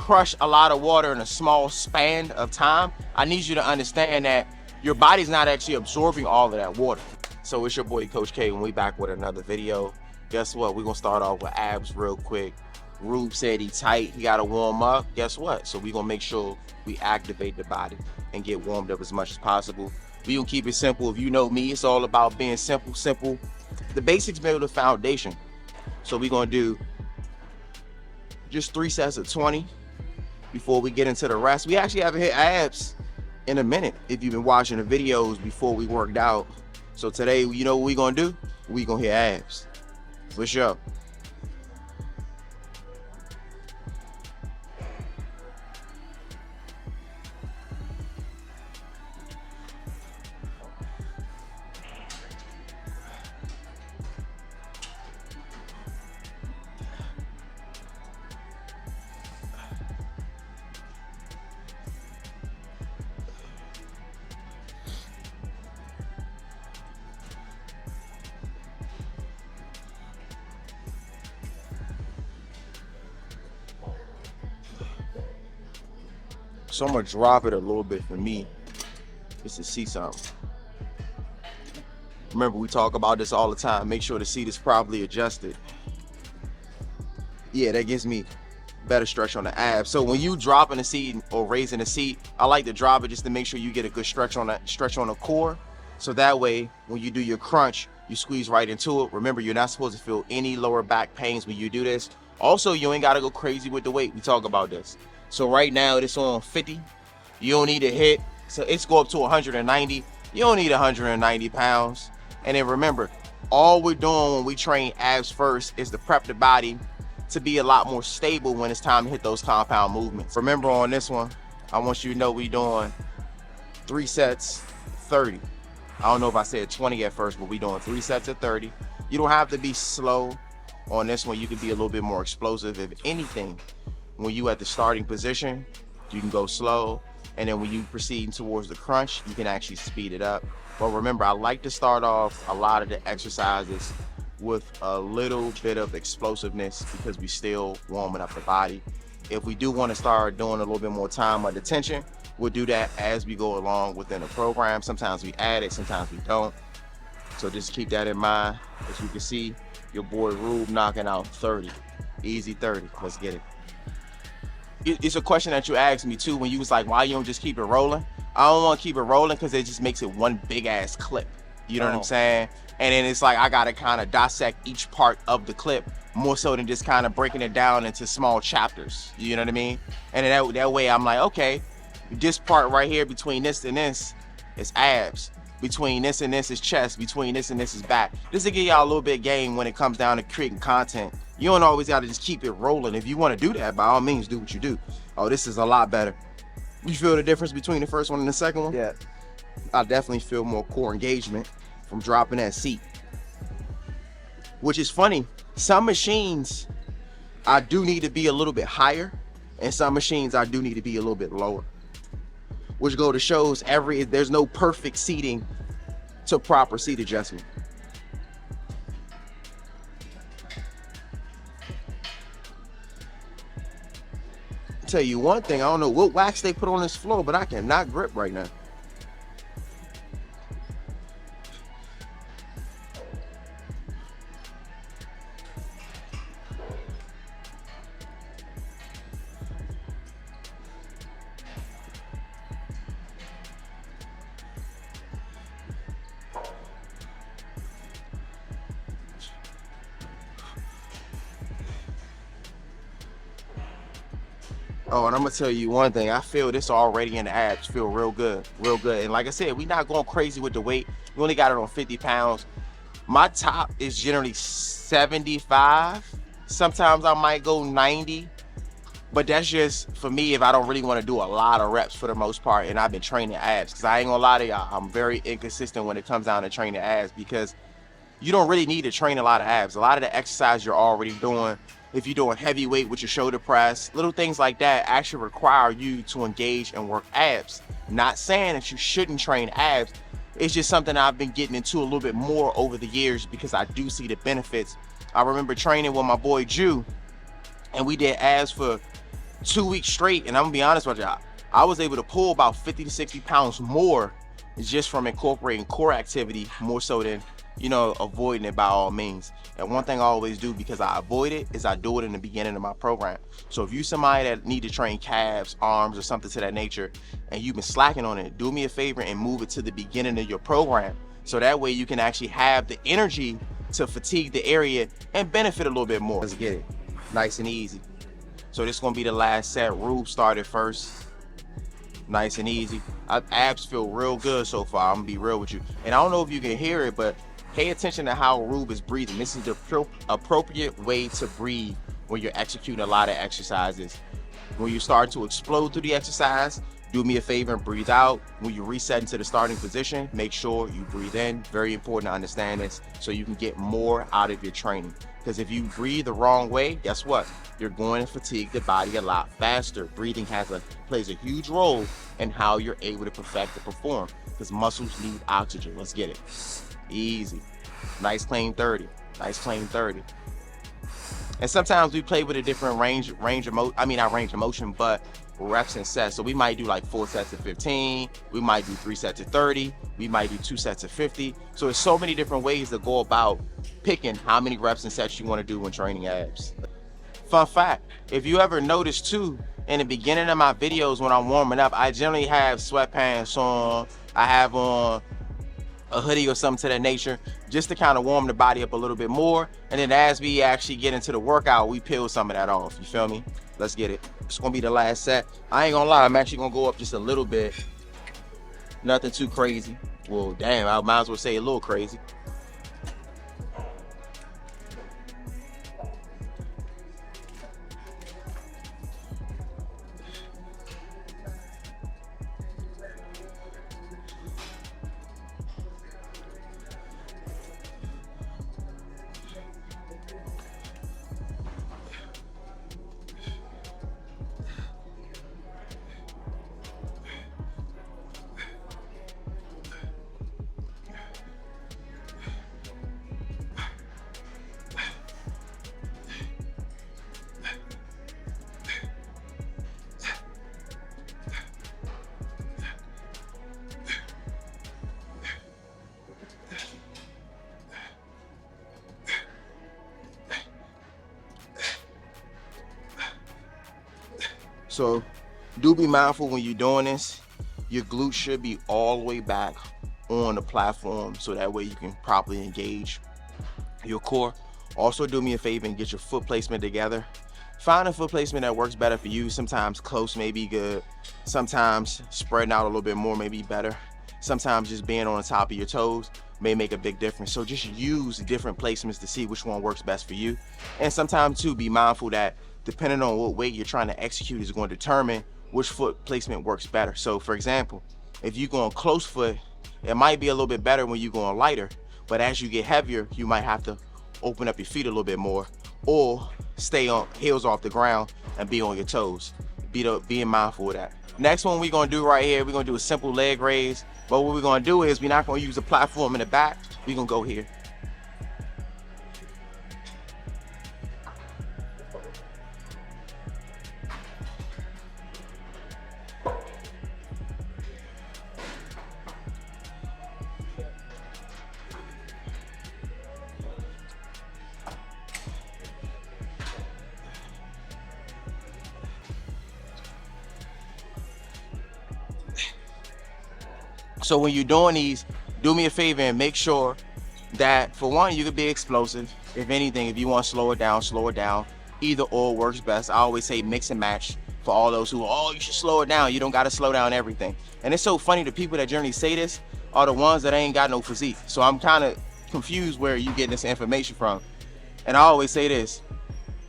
crush a lot of water in a small span of time, I need you to understand that your body's not actually absorbing all of that water. So it's your boy Coach K, and we back with another video. Guess what? We're gonna start off with abs real quick. Rube said he tight, he gotta warm up. Guess what? So we're gonna make sure we activate the body and get warmed up as much as possible. We gonna keep it simple. If you know me, it's all about being simple. The basics build the foundation. So we're gonna do just 3 sets of 20 before we get into the rest. We actually haven't hit abs in a minute if you've been watching the videos before we worked out. So today, you know what we're gonna do? We're gonna hit abs. For sure. So I'm gonna drop it a little bit for me, just to see something. Remember, we talk about this all the time. Make sure the seat is properly adjusted. Yeah, that gives me better stretch on the abs. So when you dropping the seat or raising the seat, I like to drop it just to make sure you get a good stretch on the core. So that way, when you do your crunch, you squeeze right into it. Remember, you're not supposed to feel any lower back pains when you do this. Also, you ain't gotta go crazy with the weight. We talk about this. So right now it's on 50. You don't need to hit, so it's go up to 190. You don't need 190 pounds. And then remember, all we're doing when we train abs first is to prep the body to be a lot more stable when it's time to hit those compound movements. Remember, on this one, I want you to know we're doing 3 sets, 30. I don't know if I said 20 at first, but we're doing 3 sets of 30. You don't have to be slow on this one. You can be a little bit more explosive. If anything, when you at the starting position, you can go slow, and then when you proceed towards the crunch, you can actually speed it up. But remember, I like to start off a lot of the exercises with a little bit of explosiveness because we still warming up the body. If we do want to start doing a little bit more time under tension, we'll do that as we go along within the program. Sometimes we add it, sometimes we don't. So just keep that in mind. As you can see, your boy Rube knocking out 30. Easy 30. Let's get it. It's a question that you asked me too when you was like, why you don't just keep it rolling? I don't want to keep it rolling because it just makes it one big ass clip. You know what I'm saying? And then it's like I gotta kind of dissect each part of the clip more so than just kind of breaking it down into small chapters. You know what I mean? And then that way I'm like, okay, this part right here between this and this is abs. Between this and this is chest. Between this and this is back. Just to give y'all a little bit of game when it comes down to creating content. You don't always gotta just keep it rolling. If you wanna do that, by all means, do what you do. Oh, this is a lot better. You feel the difference between the first one and the second one? Yeah. I definitely feel more core engagement from dropping that seat. Which is funny, some machines, I do need to be a little bit higher, and some machines I do need to be a little bit lower. Which go to shows there's no perfect seating to proper seat adjustment. Tell you one thing, I don't know what wax they put on this floor, but I cannot grip right now. Oh, and I'm gonna tell you one thing. I feel this already in the abs. Feel real good, real good. And like I said, we not going crazy with the weight. We only got it on 50 pounds. My top is generally 75. Sometimes I might go 90, but that's just for me if I don't really want to do a lot of reps for the most part. And I've been training abs because I ain't gonna lie to y'all, I'm very inconsistent when it comes down to training abs because you don't really need to train a lot of abs. A lot of the exercise you're already doing. If you're doing heavy weight with your shoulder press, little things like that actually require you to engage and work abs. Not saying that you shouldn't train abs. It's just something I've been getting into a little bit more over the years because I do see the benefits. I remember training with my boy Jew, and we did abs for 2 weeks straight, and I'm gonna be honest with y'all, I was able to pull about 50 to 60 pounds more just from incorporating core activity more so than, you know, avoiding it by all means. And one thing I always do, because I avoid it, is I do it in the beginning of my program. So if you somebody that need to train calves, arms, or something to that nature, and you've been slacking on it, do me a favor and move it to the beginning of your program. So that way you can actually have the energy to fatigue the area and benefit a little bit more. Let's get it. Nice and easy. So this is gonna be the last set. Rube started first. Nice and easy. Abs feel real good so far. I'm gonna be real with you. And I don't know if you can hear it, but pay attention to how Rube is breathing. This is the appropriate way to breathe when you're executing a lot of exercises. When you start to explode through the exercise, do me a favor and breathe out. When you reset into the starting position, make sure you breathe in. Very important to understand this so you can get more out of your training. Because if you breathe the wrong way, guess what? You're going to fatigue the body a lot faster. Breathing plays a huge role in how you're able to perfect and perform, because muscles need oxygen. Let's get it. Easy. Nice clean 30. Nice clean 30. And sometimes we play with a different range of motion, but reps and sets. So we might do like 4 sets of 15, we might do 3 sets of 30, we might do 2 sets of 50. So there's so many different ways to go about picking how many reps and sets you want to do when training abs. Fun fact, if you ever notice too, in the beginning of my videos when I'm warming up, I generally have sweatpants on, I have on a hoodie or something to that nature, just to kind of warm the body up a little bit more. And then as we actually get into the workout, we peel some of that off. You feel me? Let's get it. It's gonna be the last set. I ain't gonna lie, I'm actually gonna go up just a little bit. Nothing too crazy. Well, damn, I might as well say a little crazy. So do be mindful when you're doing this. Your glutes should be all the way back on the platform, so that way you can properly engage your core. Also do me a favor and get your foot placement together. Find a foot placement that works better for you. Sometimes close may be good. Sometimes spreading out a little bit more may be better. Sometimes just being on the top of your toes may make a big difference. So just use different placements to see which one works best for you. And sometimes too, be mindful that depending on what weight you're trying to execute is going to determine which foot placement works better. So for example, if you're going close foot, it might be a little bit better when you're going lighter, but as you get heavier, you might have to open up your feet a little bit more, or stay on heels off the ground and be on your toes. Being mindful of that. Next one we're gonna do right here, we're gonna do a simple leg raise, but what we're gonna do is we're not gonna use a platform in the back, we're gonna go here. So when you're doing these, do me a favor and make sure that, for one, you can be explosive. If anything, if you want to slow it down, slow it down. Either or works best. I always say mix and match for all those who, oh, you should slow it down. You don't got to slow down everything. And it's so funny, the people that generally say this are the ones that ain't got no physique. So I'm kind of confused where you getting this information from. And I always say this,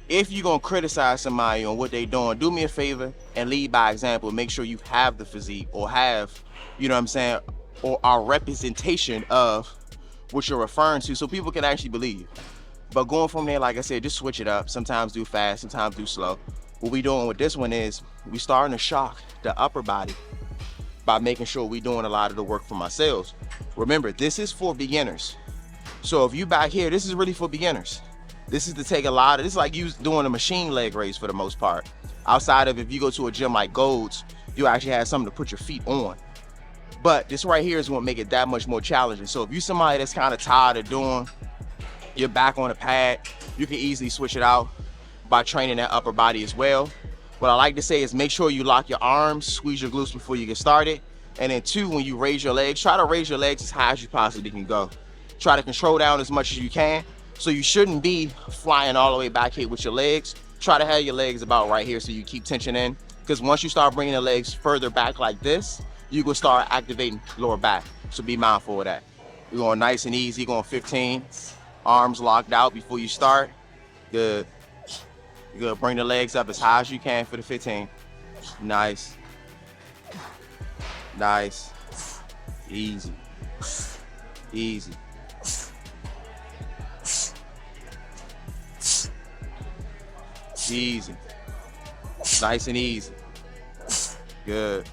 if you're going to criticize somebody on what they doing, do me a favor and lead by example. Make sure you have the physique, or have, you know what I'm saying, or our representation of what you're referring to, so people can actually believe. But going from there, like I said, just switch it up. Sometimes do fast, sometimes do slow. What we doing with this one is we starting to shock the upper body by making sure we doing a lot of the work for ourselves. Remember, this is for beginners. So if you back here, this is really for beginners. This is to take a lot of, this is like you doing a machine leg raise for the most part. Outside of if you go to a gym like Gold's, you actually have something to put your feet on. But this right here is what make it that much more challenging. So if you're somebody that's kind of tired of doing your back on a pad, you can easily switch it out by training that upper body as well. What I like to say is make sure you lock your arms, squeeze your glutes before you get started. And then 2, when you raise your legs, try to raise your legs as high as you possibly can go. Try to control down as much as you can. So you shouldn't be flying all the way back here with your legs. Try to have your legs about right here so you keep tension in. Because once you start bringing the legs further back like this, you can start activating lower back. So be mindful of that. We're going nice and easy, going 15. Arms locked out before you start. Good. You're gonna bring the legs up as high as you can for the 15. Nice. Nice. Easy. Easy. Easy. Nice and easy. Good.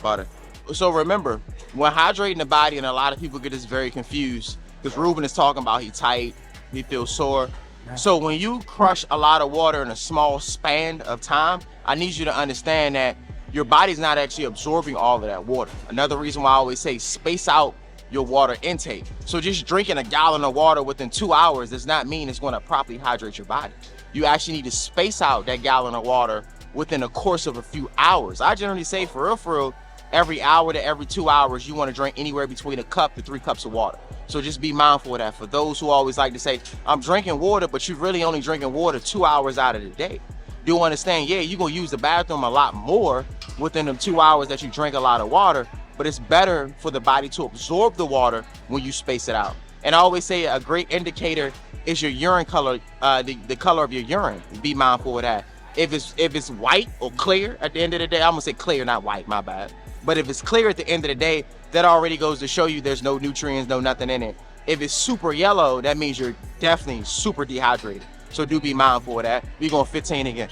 Butter. So remember, when hydrating the body, and a lot of people get this very confused, because Ruben is talking about he tight, he feels sore. So when you crush a lot of water in a small span of time, I need you to understand that your body's not actually absorbing all of that water. Another reason why I always say space out your water intake. So just drinking a gallon of water within 2 hours does not mean it's going to properly hydrate your body. You actually need to space out that gallon of water within the course of a few hours. I generally say for real, every hour to every 2 hours, you want to drink anywhere between a cup to 3 cups of water. So just be mindful of that. For those who always like to say, I'm drinking water, but you're really only drinking water 2 hours out of the day. Do understand, yeah, you're going to use the bathroom a lot more within them 2 hours that you drink a lot of water, but it's better for the body to absorb the water when you space it out. And I always say a great indicator is your urine color, the color of your urine. Be mindful of that. If it's white or clear at the end of the day, I'm gonna say clear, not white, my bad. But if it's clear at the end of the day, that already goes to show you there's no nutrients, no nothing in it. If it's super yellow, that means you're definitely super dehydrated. So do be mindful of that. We're going 15 again.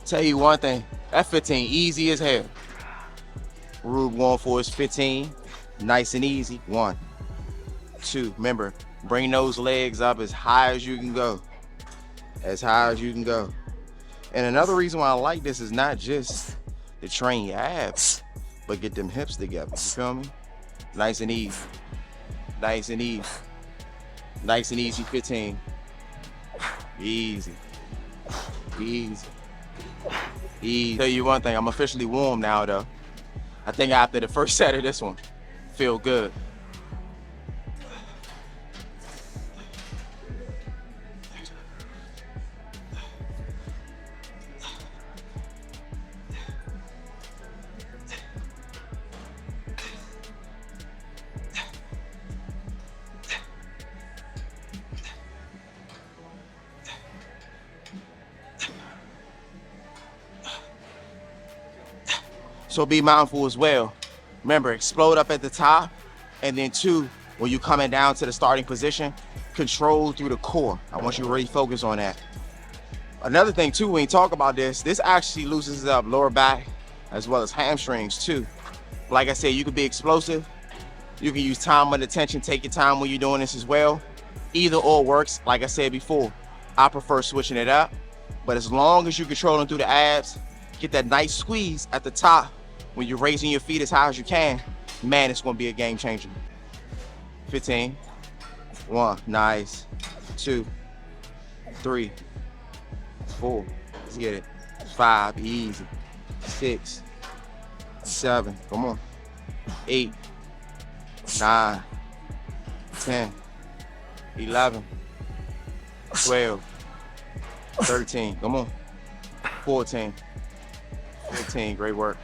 Tell you one thing, that 15 easy as hell. Rube going for his 15, nice and easy. 1, 2, remember, bring those legs up as high as you can go. As high as you can go. And another reason why I like this is not just to train your abs, but get them hips together, you feel me? Nice and easy, nice and easy. Nice and easy 15. Easy, easy. Tell you one thing, I'm officially warm now though. I think after the first set of this one, feel good. So be mindful as well. Remember, explode up at the top, and then 2, when you're coming down to the starting position, control through the core. I want you to really focus on that. Another thing too, when you talk about this actually loosens up lower back as well as hamstrings too. Like I said, you can be explosive. You can use time under tension, take your time when you're doing this as well. Either or works. Like I said before, I prefer switching it up. But as long as you're controlling through the abs, get that nice squeeze at the top when you're raising your feet as high as you can, man, it's gonna be a game changer. 15, 1, nice, 2, 3, 4, let's get it, 5, easy, 6, 7, come on, 8, 9, 10, 11, 12, 13, come on, 14, 15, great work.